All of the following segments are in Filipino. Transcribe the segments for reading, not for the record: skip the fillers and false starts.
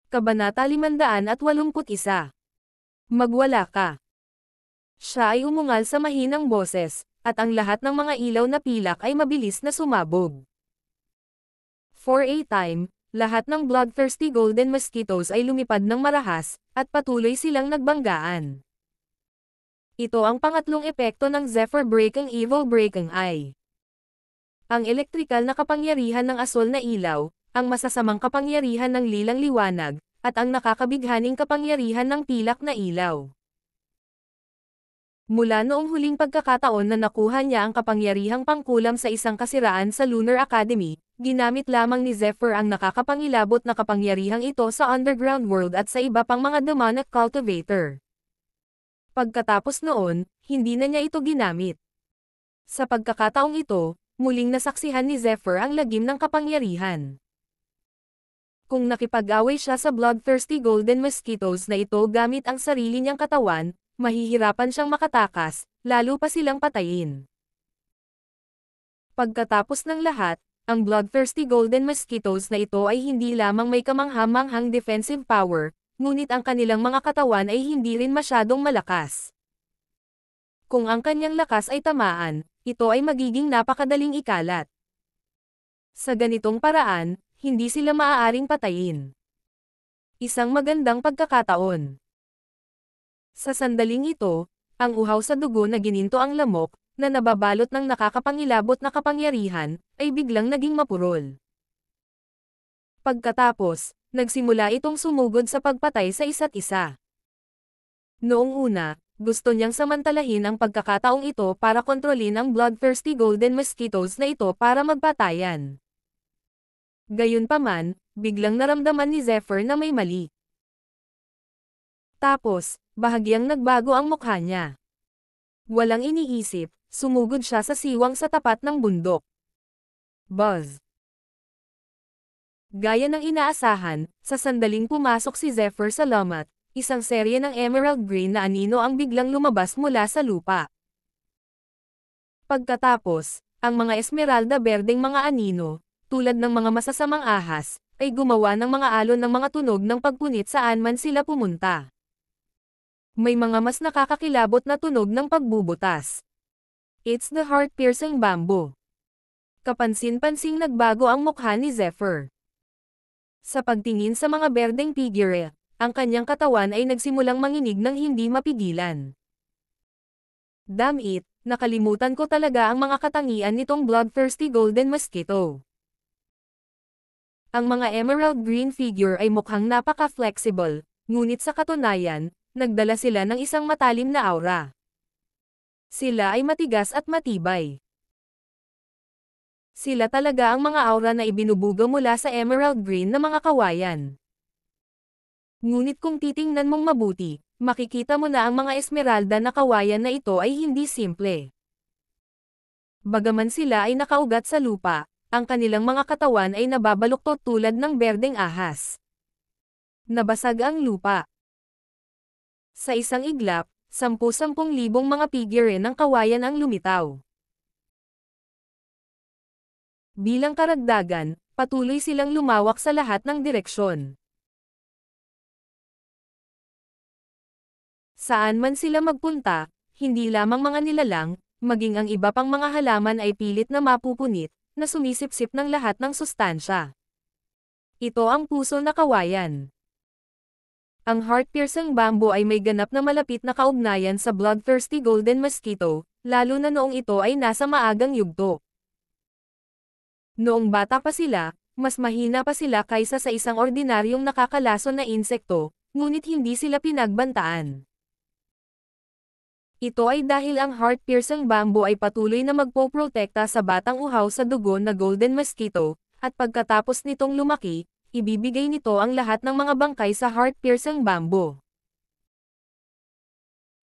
Kabanata 581. Magwala ka. Siya ay umungal sa mahinang boses, at ang lahat ng mga ilaw na pilak ay mabilis na sumabog. For a time, lahat ng bloodthirsty golden mosquitoes ay lumipad ng marahas, at patuloy silang nagbanggaan. Ito ang pangatlong epekto ng Zephyr Breaking Evil Breaking Eye. Ang elektrikal na kapangyarihan ng asol na ilaw, ang masasamang kapangyarihan ng lilang liwanag, at ang nakakabighaning kapangyarihan ng pilak na ilaw. Mula noong huling pagkakataon na nakuha niya ang kapangyarihang pangkulam sa isang kasiraan sa Lunar Academy, ginamit lamang ni Zephyr ang nakakapangilabot na kapangyarihang ito sa underground world at sa iba pang mga demonic cultivator. Pagkatapos noon, hindi na niya ito ginamit. Sa pagkakataong ito, muling nasaksihan ni Zephyr ang lagim ng kapangyarihan. Kung nakipag-away siya sa bloodthirsty golden mosquitoes na ito gamit ang sarili niyang katawan, mahihirapan siyang makatakas, lalo pa silang patayin. Pagkatapos ng lahat, ang bloodthirsty golden mosquitoes na ito ay hindi lamang may kamangha-manghang defensive power, ngunit ang kanilang mga katawan ay hindi rin masyadong malakas. Kung ang kanyang lakas ay tamaan, ito ay magiging napakadaling ikalat. Sa ganitong paraan, hindi sila maaaring patayin. Isang magandang pagkakataon. Sa sandaling ito, ang uhaw sa dugo na gininto ang lamok, na nababalot ng nakakapangilabot na kapangyarihan, ay biglang naging mapurol. Pagkatapos, nagsimula itong sumugod sa pagpatay sa isa't isa. Noong una, gusto niyang samantalahin ang pagkakataong ito para kontrolin ang bloodthirsty golden mosquitoes na ito para magpatayan. Gayunpaman, biglang naramdaman ni Zephyr na may mali. Tapos, bahagyang nagbago ang mukha niya. Walang iniisip, sumugod siya sa siwang sa tapat ng bundok. Buzz! Gaya ng inaasahan, sa sandaling pumasok si Zephyr sa lamat, isang serye ng emerald green na anino ang biglang lumabas mula sa lupa. Pagkatapos, ang mga esmeralda berdeng mga anino, tulad ng mga masasamang ahas, ay gumawa ng mga alon ng mga tunog ng pagpunit saan man sila pumunta. May mga mas nakakakilabot na tunog ng pagbubutas. It's the heart-piercing bamboo. Kapansin-pansing nagbago ang mukha ni Zephyr. Sa pagtingin sa mga berdeng figure, ang kanyang katawan ay nagsimulang manginig ng hindi mapigilan. Damn it, nakalimutan ko talaga ang mga katangian nitong bloodthirsty golden mosquito. Ang mga emerald green figure ay mukhang napaka-flexible, ngunit sa katunayan, nagdala sila ng isang matalim na aura. Sila ay matigas at matibay. Sila talaga ang mga aura na ibinubuga mula sa emerald green na mga kawayan. Ngunit kung titingnan mong mabuti, makikita mo na ang mga esmeralda na kawayan na ito ay hindi simple. Bagaman sila ay nakaugat sa lupa, ang kanilang mga katawan ay nababaluktot tulad ng berdeng ahas. Nabasag ang lupa. Sa isang iglap, 10,000 mga figure ng kawayan ang lumitaw. Bilang karagdagan, patuloy silang lumawak sa lahat ng direksyon. Saan man sila magpunta, hindi lamang mga nilalang, maging ang iba pang mga halaman ay pilit na mapupunit, na sumisipsip ng lahat ng sustansya. Ito ang puso na kawayan. Ang heart-piercing bamboo ay may ganap na malapit na kaugnayan sa bloodthirsty golden mosquito, lalo na noong ito ay nasa maagang yugto. Noong bata pa sila, mas mahina pa sila kaysa sa isang ordinaryong nakakalason na insekto, ngunit hindi sila pinagbantaan. Ito ay dahil ang heart-piercing bamboo ay patuloy na magpoprotekta sa batang uhaw sa dugo na golden mosquito, at pagkatapos nitong lumaki, ibibigay nito ang lahat ng mga bangkay sa heart-piercing bamboo.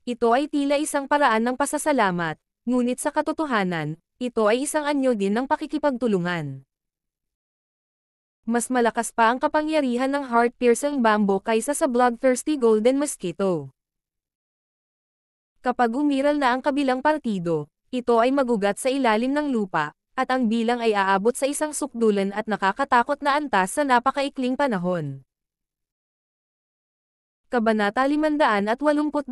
Ito ay tila isang paraan ng pasasalamat, ngunit sa katotohanan, ito ay isang anyo din ng pakikipagtulungan. Mas malakas pa ang kapangyarihan ng heart-piercing bamboo kaysa sa bloodthirsty golden mosquito. Kapag umiral na ang kabilang partido, ito ay magugat sa ilalim ng lupa, at ang bilang ay aabot sa isang sukdulan at nakakatakot na antas sa napakaikling panahon. Kabanata 582.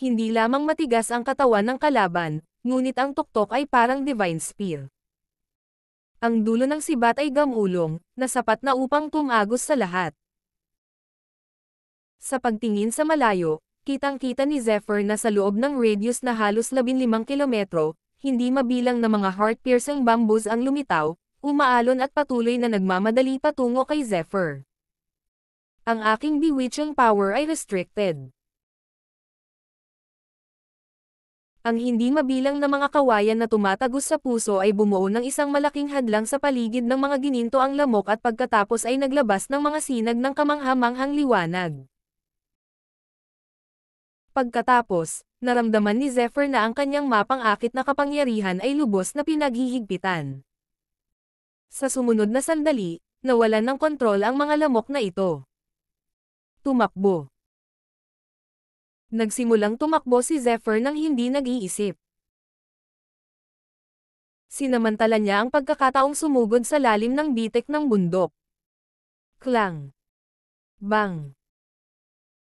Hindi lamang matigas ang katawan ng kalaban, ngunit ang tuktok ay parang divine spear. Ang dulo ng sibat ay gamulong, na sapat na upang tumagos sa lahat. Sa pagtingin sa malayo, kitang-kita ni Zephyr na sa loob ng radius na halos 15 kilometro, hindi mabilang na mga heart-piercing bamboos ang lumitaw, umaalon at patuloy na nagmamadali patungo kay Zephyr. Ang aking bewitching power ay restricted. Ang hindi mabilang na mga kawayan na tumatagos sa puso ay bumuo ng isang malaking hadlang sa paligid ng mga gininto ang lamok at pagkatapos ay naglabas ng mga sinag ng kamangha-manghang liwanag. Pagkatapos, naramdaman ni Zephyr na ang kanyang mapang-akit na kapangyarihan ay lubos na pinaghihigpitan. Sa sumunod na sandali, nawalan ng kontrol ang mga lamok na ito. Tumakbo. Nagsimulang tumakbo si Zephyr nang hindi nag-iisip. Sinamantala niya ang pagkakataong sumugod sa lalim ng bitik ng bundok. Klang. Bang.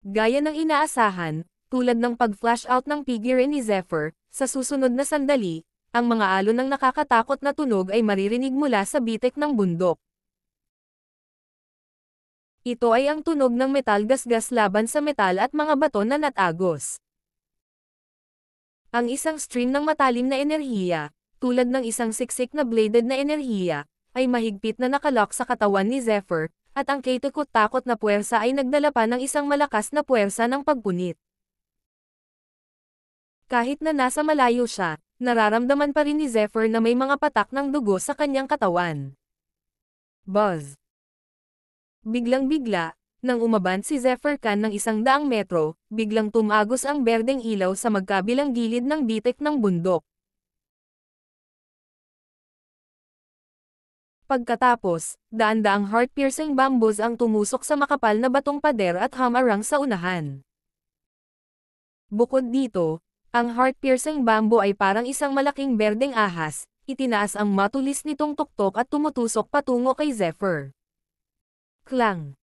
Gaya ng inaasahan, tulad ng pag-flash out ng figure ni Zephyr, sa susunod na sandali, ang mga alon ng nakakatakot na tunog ay maririnig mula sa bitik ng bundok. Ito ay ang tunog ng metal gasgas laban sa metal at mga bato na natagos. Ang isang stream ng matalim na enerhiya, tulad ng isang siksik na bladed na enerhiya, ay mahigpit na nakalock sa katawan ni Zephyr, at ang katakot-takot na puwersa ay nagdala pa ng isang malakas na puwersa ng pagpunit. Kahit na nasa malayo siya, nararamdaman pa rin ni Zephyr na may mga patak ng dugo sa kanyang katawan. Buzz. Biglang-bigla, nang umaban si Zephyr Khan ng 100 metro, biglang tumagos ang berdeng ilaw sa magkabilang gilid ng bitik ng bundok. Pagkatapos, daan-daang heart-piercing bamboos ang tumusok sa makapal na batong pader at hamarang sa unahan. Bukod dito, ang heart-piercing bamboo ay parang isang malaking berdeng ahas, itinaas ang matulis nitong tuktok at tumutusok patungo kay Zephyr. Klang.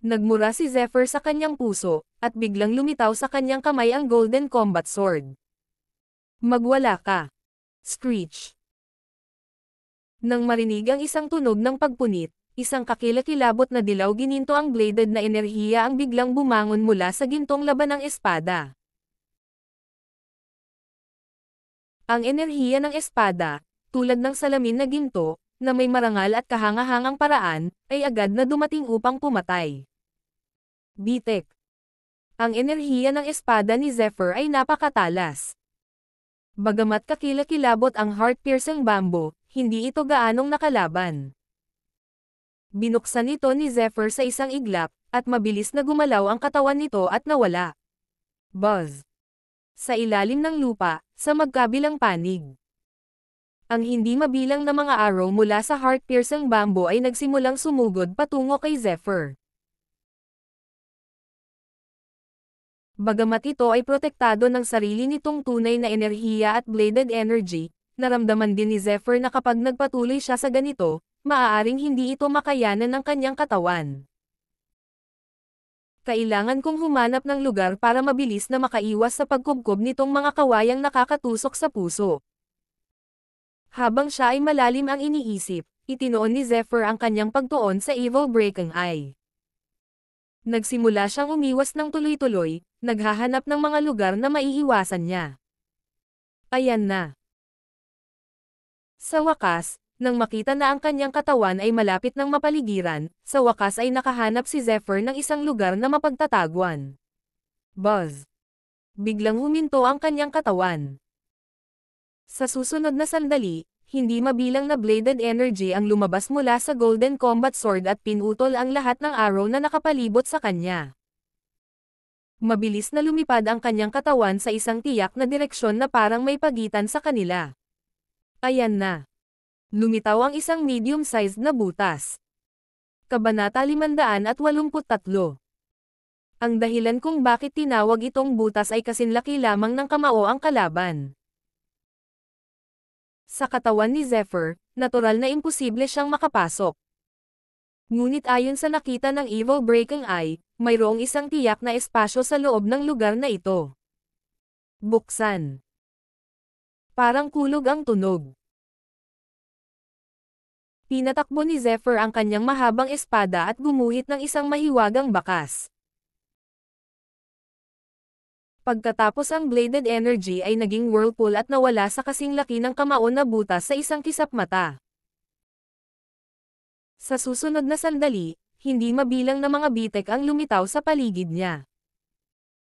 Nagmura si Zephyr sa kanyang puso, at biglang lumitaw sa kanyang kamay ang Golden Combat Sword. Magwala ka. Screech. Nang marinig ang isang tunog ng pagpunit, isang kakilakilabot na dilaw gininto ang bladed na enerhiya ang biglang bumangon mula sa gintong laban ng espada. Ang enerhiya ng espada, tulad ng salamin na ginto, na may marangal at kahanga-hangang paraan, ay agad na dumating upang pumatay. Bitek. Ang enerhiya ng espada ni Zephyr ay napakatalas. Bagamat kakilakilabot ang heart-piercing bamboo, hindi ito gaanong nakalaban. Binuksan ito ni Zephyr sa isang iglap, at mabilis na gumalaw ang katawan nito at nawala. Buzz. Sa ilalim ng lupa, sa magkabilang panig. Ang hindi mabilang na mga arrow mula sa heart-piercing bamboo ay nagsimulang sumugod patungo kay Zephyr. Bagamat ito ay protektado ng sarili nitong tunay na enerhiya at bladed energy, naramdaman din ni Zephyr na kapag nagpatuloy siya sa ganito, maaaring hindi ito makayanan ng kanyang katawan. Kailangan kong humanap ng lugar para mabilis na makaiwas sa pagkubkob nitong mga kawayang nakakatusok sa puso. Habang siya ay malalim ang iniisip, itinoon ni Zephyr ang kanyang pagtuon sa Evil Breaking Eye. Nagsimula siyang umiwas ng tuloy-tuloy, naghahanap ng mga lugar na maiiwasan niya. Ayan na. Sa wakas, nang makita na ang kanyang katawan ay malapit ng mapaligiran, sa wakas ay nakahanap si Zephyr ng isang lugar na mapagtatagwan. Buzz. Biglang huminto ang kanyang katawan. Sa susunod na sandali, hindi mabilang na bladed energy ang lumabas mula sa Golden Combat Sword at pinutol ang lahat ng arrow na nakapalibot sa kanya. Mabilis na lumipad ang kanyang katawan sa isang tiyak na direksyon na parang may pagitan sa kanila. Ayan na. Lumitaw ang isang medium-sized na butas. Kabanata 583. Ang dahilan kung bakit tinawag itong butas ay kasinlaki lamang ng kamao ang kalaban. Sa katawan ni Zephyr, natural na imposible siyang makapasok. Ngunit ayon sa nakita ng Evil Breaking Eye, mayroong isang tiyak na espasyo sa loob ng lugar na ito. Buksan. Parang kulog ang tunog. Pinatakbo ni Zephyr ang kanyang mahabang espada at gumuhit ng isang mahiwagang bakas. Pagkatapos ang bladed energy ay naging whirlpool at nawala sa kasing laki ng kamao na butas sa isang kisap mata. Sa susunod na sandali, hindi mabilang na mga bitek ang lumitaw sa paligid niya.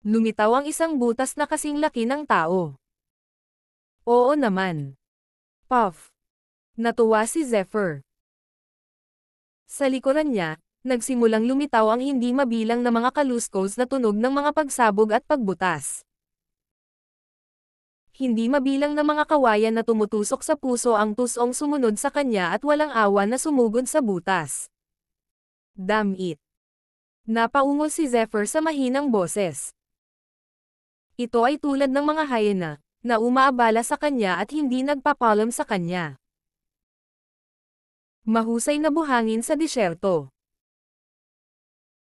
Lumitaw ang isang butas na kasing laki ng tao. Oo naman. Puff. Natuwa si Zephyr. Sa likuran niya, nagsimulang lumitaw ang hindi mabilang na mga kaluskos na tunog ng mga pagsabog at pagbutas. Hindi mabilang na mga kawayan na tumutusok sa puso ang tusong sumunod sa kanya at walang awa na sumugod sa butas. Damn it. Napaungol si Zephyr sa mahinang boses. Ito ay tulad ng mga hyena, na umaabala sa kanya at hindi nagpapalam sa kanya. Mahusay na buhangin sa disyerto.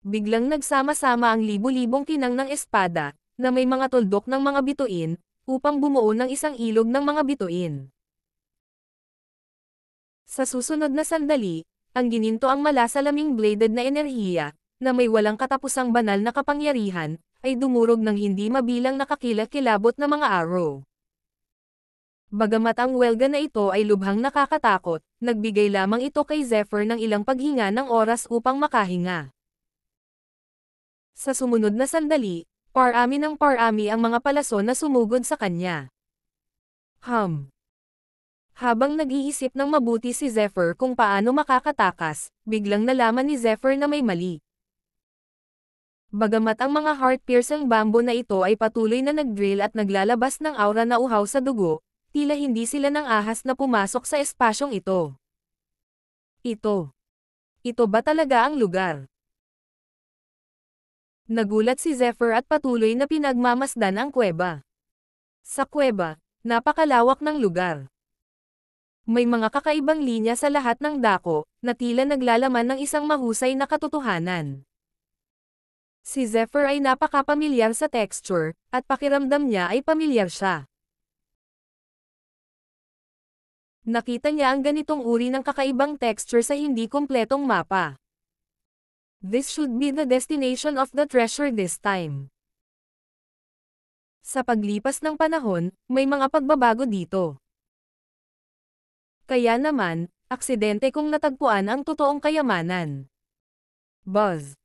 Biglang nagsama-sama ang libu-libong kinang ng espada, na may mga tuldok ng mga bituin, upang bumuo ng isang ilog ng mga bituin. Sa susunod na sandali, ang gininto ang malasalaming bladed na enerhiya, na may walang katapusang banal na kapangyarihan, ay dumurog ng hindi mabilang nakakilakilabot na mga arrow. Bagamat ang welga na ito ay lubhang nakakatakot, nagbigay lamang ito kay Zephyr ng ilang paghinga ng oras upang makahinga. Sa sumunod na sandali, parami ng parami ang mga palaso na sumugod sa kanya. Habang nag-iisip ng mabuti si Zephyr kung paano makakatakas, biglang nalaman ni Zephyr na may mali. Bagamat ang mga heart-piercing bamboo na ito ay patuloy na nag-drill at naglalabas ng aura na uhaw sa dugo, tila hindi sila ng ahas na pumasok sa espasyong ito. Ito ba talaga ang lugar? Nagulat si Zephyr at patuloy na pinagmamasdan ang kuweba. Sa kuweba, napakalawak ng lugar. May mga kakaibang linya sa lahat ng dako, na tila naglalaman ng isang mahusay na katotohanan. Si Zephyr ay napakapamilyar sa texture, at pakiramdam niya ay pamilyar siya. Nakita niya ang ganitong uri ng kakaibang texture sa hindi kumpletong mapa. This should be the destination of the treasure this time. Sa paglipas ng panahon, may mga pagbabago dito. Kaya naman, aksidente kung natagpuan ang totoong kayamanan. Buzz.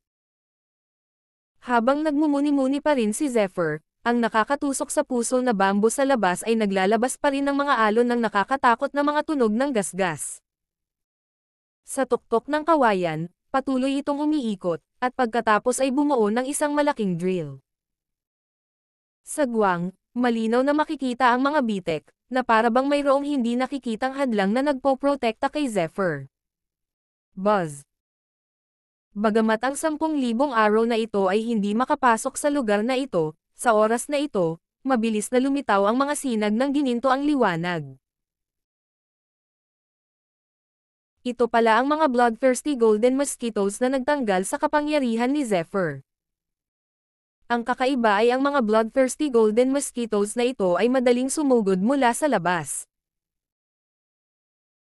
Habang nagmumuni-muni pa rin si Zephyr, ang nakakatusok sa puso na bamboo sa labas ay naglalabas pa rin ng mga alon ng nakakatakot na mga tunog ng gasgas. Sa tuktok ng kawayan, patuloy itong umiikot, at pagkatapos ay bumuo ng isang malaking drill. Sa guwang, malinaw na makikita ang mga bitek, na parabang mayroong hindi nakikitang hadlang na nagpoprotekta kay Zephyr. Buzz. Bagamat ang 10,000 arrow na ito ay hindi makapasok sa lugar na ito, sa oras na ito, mabilis na lumitaw ang mga sinag ng gininto ang liwanag. Ito pala ang mga bloodthirsty golden mosquitoes na nagtanggal sa kapangyarihan ni Zephyr. Ang kakaiba ay ang mga bloodthirsty golden mosquitoes na ito ay madaling sumugod mula sa labas.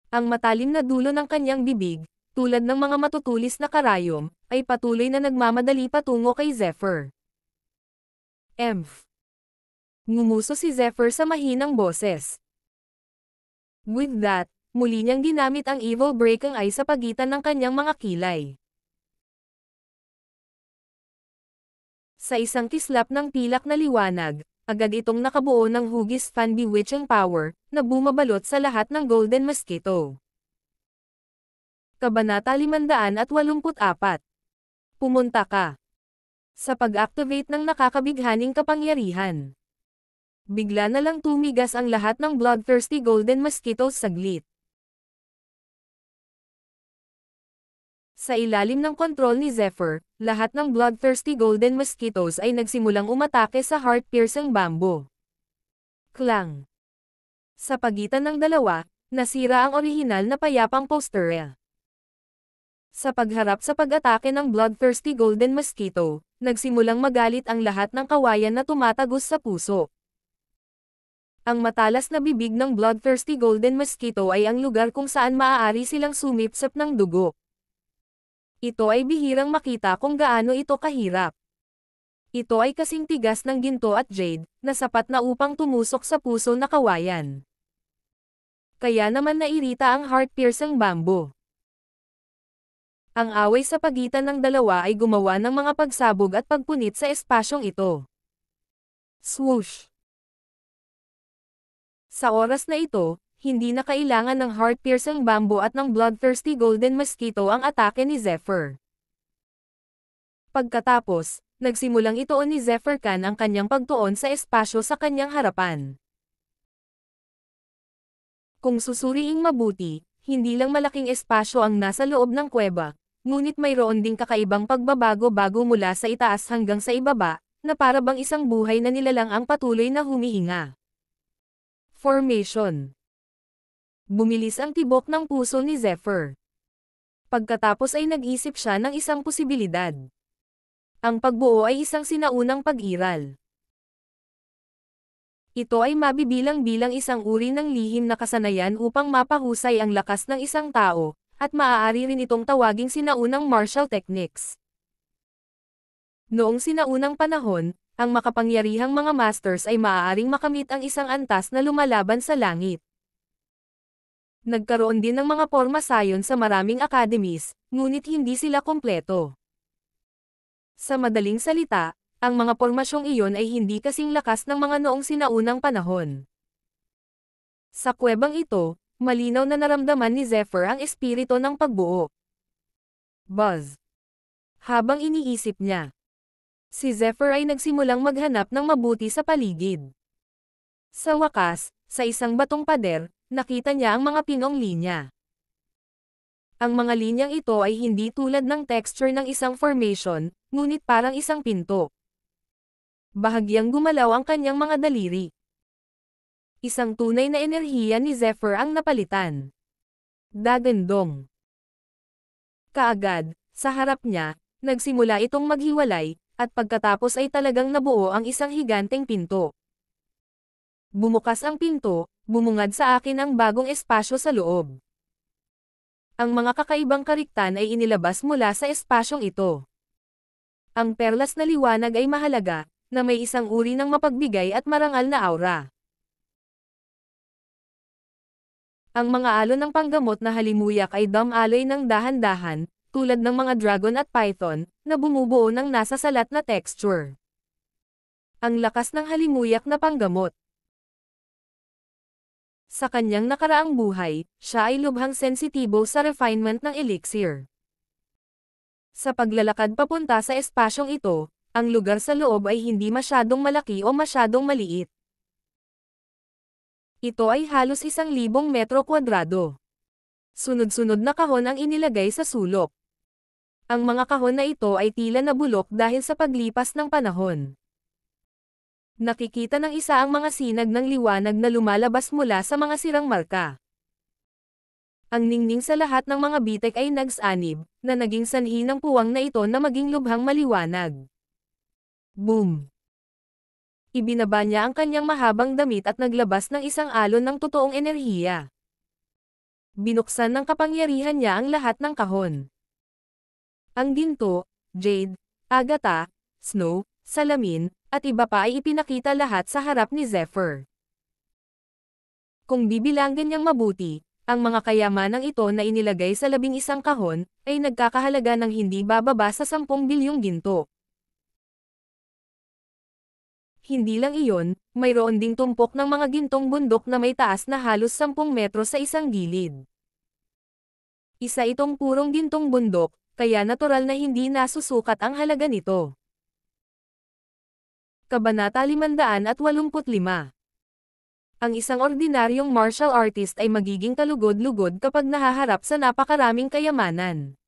Ang matalim na dulo ng kanyang bibig, tulad ng mga matutulis na karayom, ay patuloy na nagmamadali patungo kay Zephyr. Ngumuso si Zephyr sa mahinang boses. With that, muli niyang ginamit ang evil breaking eye sa pagitan ng kanyang mga kilay. Sa isang kislap ng pilak na liwanag, agad itong nakabuo ng hugis fan bewitching power, na bumabalot sa lahat ng golden mosquito. Kabanata 584. Pumunta ka. Sa pag-activate ng nakakabighaning kapangyarihan. Bigla na lang tumigas ang lahat ng bloodthirsty golden mosquitoes saglit. Sa ilalim ng kontrol ni Zephyr, lahat ng bloodthirsty golden mosquitoes ay nagsimulang umatake sa heart-piercing bamboo. Klang. Sa pagitan ng dalawa, nasira ang orihinal na payapang poster. Sa pagharap sa pag-atake ng bloodthirsty golden mosquito, nagsimulang magalit ang lahat ng kawayan na tumatagos sa puso. Ang matalas na bibig ng bloodthirsty golden mosquito ay ang lugar kung saan maaari silang sumipsip ng dugo. Ito ay bihirang makita kung gaano ito kahirap. Ito ay kasing tigas ng ginto at jade, na sapat na upang tumusok sa puso na kawayan. Kaya naman nairita ang heart-piercing bamboo. Ang away sa pagitan ng dalawa ay gumawa ng mga pagsabog at pagpunit sa espasyong ito. Swoosh! Sa oras na ito, hindi na kailangan ng heart-piercing bamboo at ng bloodthirsty golden mosquito ang atake ni Zephyr. Pagkatapos, nagsimulang ituon ni Zephyr Khan ang kanyang pagtuon sa espasyo sa kanyang harapan. Kung susuriing mabuti, hindi lang malaking espasyo ang nasa loob ng kuweba, ngunit mayroon ding kakaibang pagbabago-bago mula sa itaas hanggang sa ibaba, na para bang isang buhay na nilalang ang patuloy na humihinga. Formation. Bumilis ang tibok ng puso ni Zephyr. Pagkatapos ay nag-isip siya ng isang posibilidad. Ang pagbuo ay isang sinaunang pag-iral. Ito ay mabibilang bilang isang uri ng lihim na kasanayan upang mapahusay ang lakas ng isang tao, at maaari rin itong tawaging sinaunang martial techniques. Noong sinaunang panahon, ang makapangyarihang mga masters ay maaaring makamit ang isang antas na lumalaban sa langit. Nagkaroon din ng mga porma sayon sa maraming academies, ngunit hindi sila kompleto. Sa madaling salita, ang mga pormasyong iyon ay hindi kasing lakas ng mga noong sinaunang panahon. Sa kuwebang ito, malinaw na naramdaman ni Zephyr ang espiritu ng pagbuo. Buzz. Habang iniisip niya, si Zephyr ay nagsimulang maghanap ng mabuti sa paligid. Sa wakas, sa isang batong pader, nakita niya ang mga pinong linya. Ang mga linyang ito ay hindi tulad ng texture ng isang formation, ngunit parang isang pinto. Bahagyang gumalaw ang kanyang mga daliri. Isang tunay na enerhiya ni Zephyr ang napalitan. Dagandong. Kaagad, sa harap niya, nagsimula itong maghiwalay, at pagkatapos ay talagang nabuo ang isang higanteng pinto. Bumukas ang pinto, bumungad sa akin ang bagong espasyo sa loob. Ang mga kakaibang kariktan ay inilabas mula sa espasyong ito. Ang perlas na liwanag ay mahalaga, na may isang uri ng mapagbigay at marangal na aura. Ang mga alon ng panggamot na halimuyak ay dam-aloy ng dahan-dahan, tulad ng mga dragon at python, na bumubuo ng nasa salat na texture. Ang lakas ng halimuyak na panggamot. Sa kanyang nakaraang buhay, siya ay lubhang sensitibo sa refinement ng elixir. Sa paglalakad papunta sa espasyong ito, ang lugar sa loob ay hindi masyadong malaki o masyadong maliit. Ito ay halos 1,000 metro kwadrado. Sunod-sunod na kahon ang inilagay sa sulok. Ang mga kahon na ito ay tila nabulok dahil sa paglipas ng panahon. Nakikita ng isa ang mga sinag ng liwanag na lumalabas mula sa mga sirang marka. Ang ningning sa lahat ng mga bitek ay nagsanib, na naging sanhi ng puwang na ito na maging lubhang maliwanag. Boom! Ibinaba niya ang kanyang mahabang damit at naglabas ng isang alon ng totoong enerhiya. Binuksan ng kapangyarihan niya ang lahat ng kahon. Ang ginto, jade, agata, snow, salamin, at iba pa ay ipinakita lahat sa harap ni Zephyr. Kung bibilanggan niyang mabuti, ang mga kayamanang ito na inilagay sa 11 kahon, ay nagkakahalaga ng hindi bababa sa 10 bilyong ginto. Hindi lang iyon, mayroon ding tumpok ng mga gintong bundok na may taas na halos 10 metro sa isang gilid. Isa itong purong gintong bundok, kaya natural na hindi nasusukat ang halaga nito. Kabanata 585. Ang isang ordinaryong martial artist ay magiging kalugod-lugod kapag nahaharap sa napakaraming kayamanan.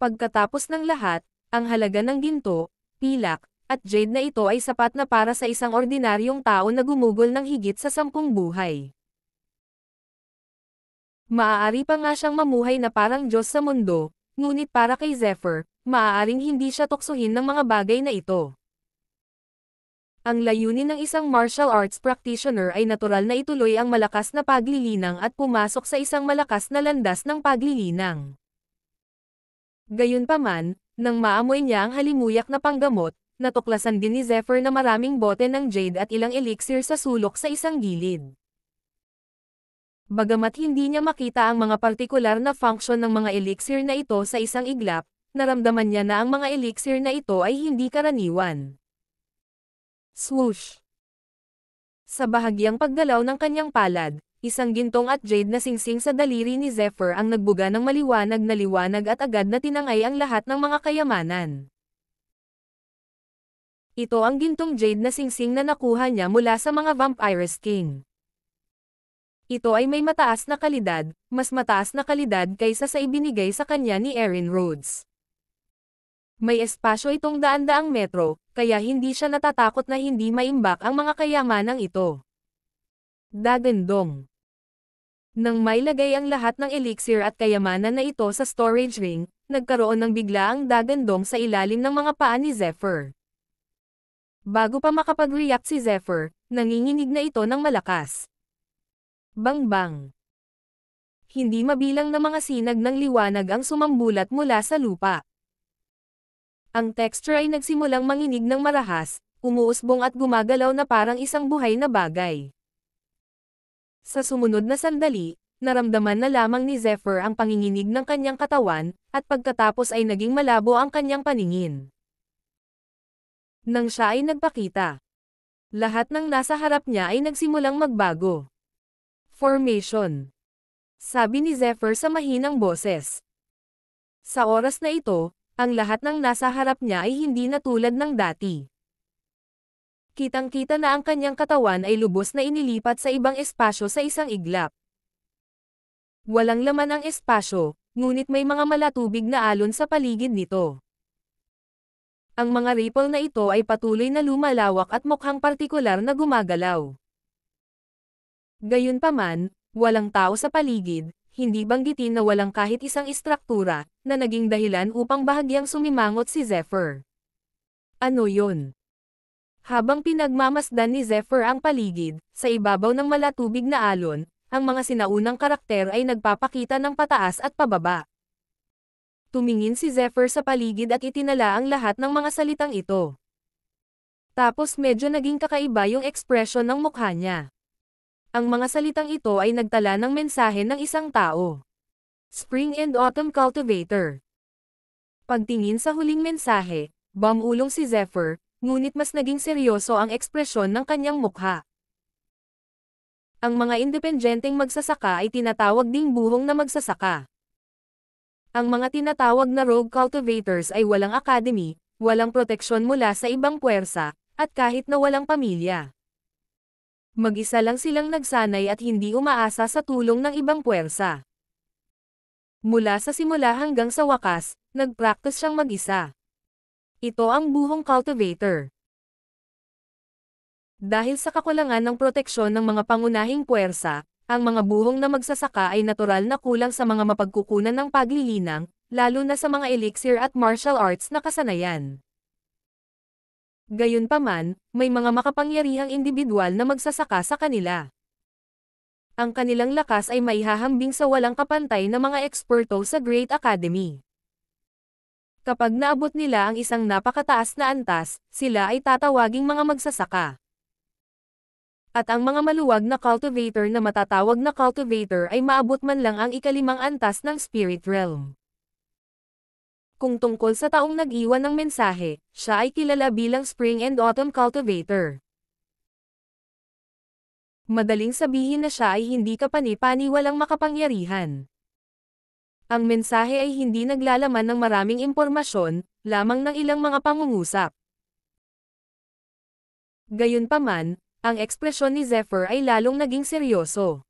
Pagkatapos ng lahat, ang halaga ng ginto, pilak, at jade na ito ay sapat na para sa isang ordinaryong tao na gumugol ng higit sa 10 buhay. Maaari pa nga siyang mamuhay na parang Diyos sa mundo, ngunit para kay Zephyr, maaaring hindi siya tuksohin ng mga bagay na ito. Ang layunin ng isang martial arts practitioner ay natural na ituloy ang malakas na paglilinang at pumasok sa isang malakas na landas ng paglilinang. Gayunpaman, nang maamoy niya ang halimuyak na panggamot, natuklasan din ni Zephyr na maraming bote ng jade at ilang elixir sa sulok sa isang gilid. Bagamat hindi niya makita ang mga partikular na function ng mga elixir na ito sa isang iglap, naramdaman niya na ang mga elixir na ito ay hindi karaniwan. Swoosh! Sa bahagyang paggalaw ng kanyang palad, isang gintong at jade na singsing sa daliri ni Zephyr ang nagbuga ng maliwanag na liwanag at agad na tinangay ang lahat ng mga kayamanan. Ito ang gintong jade na singsing na nakuha niya mula sa mga Vampiress King. Ito ay may mataas na kalidad, mas mataas na kalidad kaysa sa ibinigay sa kanya ni Erin Rhodes. May espasyo itong daan-daang metro, kaya hindi siya natatakot na hindi maimbak ang mga kayamanang ito. Dagandong. Nang mailagay ang lahat ng elixir at kayamanan na ito sa storage ring, nagkaroon ng biglaang dagandong sa ilalim ng mga paa ni Zephyr. Bago pa makapag-react si Zephyr, nanginginig na ito ng malakas. Bang-bang. Hindi mabilang na mga sinag ng liwanag ang sumambulat mula sa lupa. Ang texture ay nagsimulang manginig ng marahas, umuusbong at gumagalaw na parang isang buhay na bagay. Sa sumunod na sandali, naramdaman na lamang ni Zephyr ang panginginig ng kanyang katawan, at pagkatapos ay naging malabo ang kanyang paningin. Nang siya ay nagpakita, lahat ng nasa harap niya ay nagsimulang magbago. Formation. Sabi ni Zephyr sa mahinang boses. Sa oras na ito, ang lahat ng nasa harap niya ay hindi na tulad ng dati. Kitang-kita na ang kanyang katawan ay lubos na inilipat sa ibang espasyo sa isang iglap. Walang laman ang espasyo, ngunit may mga malatubig na alon sa paligid nito. Ang mga ripple na ito ay patuloy na lumalawak at mukhang partikular na gumagalaw. Gayunpaman, walang tao sa paligid, hindi banggitin na walang kahit isang istruktura, na naging dahilan upang bahagyang sumimangot si Zephyr. Ano yun? Habang pinagmamasdan ni Zephyr ang paligid, sa ibabaw ng malatubig na alon, ang mga sinaunang karakter ay nagpapakita ng pataas at pababa. Tumingin si Zephyr sa paligid at itinala ang lahat ng mga salitang ito. Tapos medyo naging kakaiba yung ekspresyon ng mukha niya. Ang mga salitang ito ay nagtala ng mensahe ng isang tao. Spring and Autumn Cultivator. Pagtingin sa huling mensahe, bumulong si Zephyr, ngunit mas naging seryoso ang ekspresyon ng kanyang mukha. Ang mga independenteng magsasaka ay tinatawag ding buhong na magsasaka. Ang mga tinatawag na rogue cultivators ay walang academy, walang proteksyon mula sa ibang puwersa, at kahit na walang pamilya. Mag-isa lang silang nagsanay at hindi umaasa sa tulong ng ibang puwersa. Mula sa simula hanggang sa wakas, nag-practice siyang mag-isa. Ito ang buhong cultivator. Dahil sa kakulangan ng proteksyon ng mga pangunahing puwersa, ang mga buhong na magsasaka ay natural na kulang sa mga mapagkukunan ng paglilinang, lalo na sa mga elixir at martial arts na kasanayan. Gayunpaman, may mga makapangyarihang individual na magsasaka sa kanila. Ang kanilang lakas ay maihahambing sa walang kapantay na mga eksperto sa Great Academy. Kapag naabot nila ang isang napakataas na antas, sila ay tatawaging mga magsasaka. At ang mga maluwag na cultivator na matatawag na cultivator ay maabot man lang ang ikalimang antas ng spirit realm. Kung tungkol sa taong nag-iwan ng mensahe, siya ay kilala bilang Spring and Autumn Cultivator. Madaling sabihin na siya ay hindi kapani-paniwalang makapangyarihan. Ang mensahe ay hindi naglalaman ng maraming impormasyon, lamang ng ilang mga pangungusap. Gayunpaman, ang ekspresyon ni Zephyr ay lalong naging seryoso.